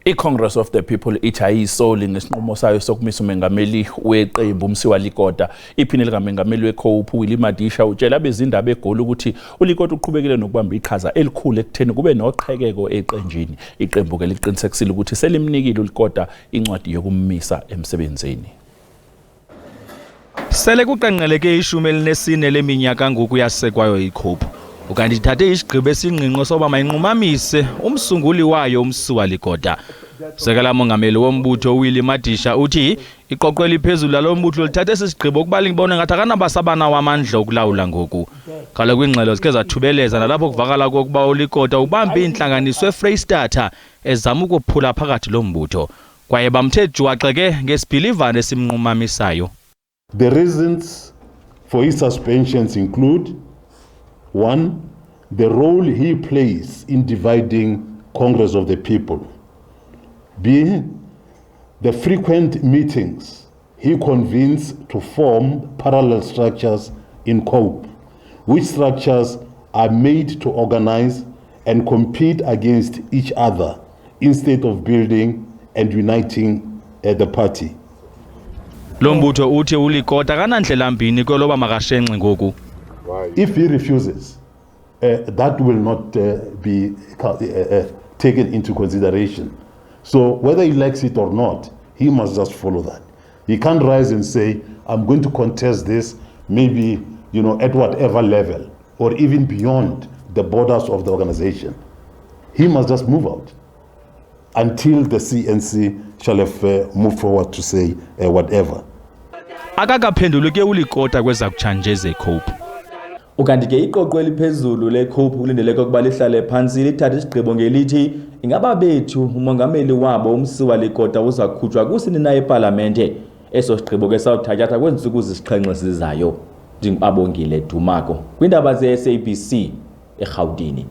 I-Congress of the People ichayisoli ngesinqumo sayo sokumisa umengameli weqembu Mosiuoa Lekota. Iphini likaMengameli weCope uLimadisha utshela abezindaba eGoli ukuthi uLekota uqhubekile nokubamba iqhaza elikhulu ekutheni kube noqhekeko eqenjini. Iqembu ke liqinisekisile ukuthi selimnikile uLekota incwadi yokummisa emsebenzini. Sele kuqenqeleke ishumi elinesine leminyaka ngoku yasekwayo iCope. Ukanti ithathe isigqibo esingqinqo soba mayinqumamise umsunguli wayo uMosiuoa Lekota. Sekela mongameli wombutho uLimadisha uthi iqoqo eliphezulu lalombutho lithathe isigqibo ukuba libone ngathi akanabasabana wamandla okulawula ngoku. Kale kwingxelo zike zathubeleza nalapho kuvakala kokuba uLekota ubambe inhlanganiso eFreystata ezama ukuphula phakathi lombutho. Kwaye bamthe juwaxeke ngesibhilivane esimnqumamisayo. The reasons for his suspensions include: 1, the role he plays in dividing Congress of the People. B, the frequent meetings he convenes to form parallel structures in CoPE, which structures are made to organize and compete against each other instead of building and uniting the party. Lombutho uthi uLekota kanandlela mbini kweloba makashenxe ngoku. If he refuses, that will not be taken into consideration. So whether he likes it or not, he must just follow that. He can't rise and say, I'm going to contest this, maybe, at whatever level, or even beyond the borders of the organization. He must just move out until the CNC shall have moved forward to say whatever. Akakaphenduluke uLekota kweza kuchanjeze iCope. Ukanti ke iqoqo eliphezulu leCope ulindeleke ukuba lihlale phansi lithathe isigqibo ngelithi ingaba bethu umongameli wabo uMosiuoa Lekota uzakhutshwa kusini na eParlamente. Eso sigqibo ke sawuthatha kwensuku zisixhenxe sizayo. Ndingabongile Dumako kwindaba ze SABC eGauteng.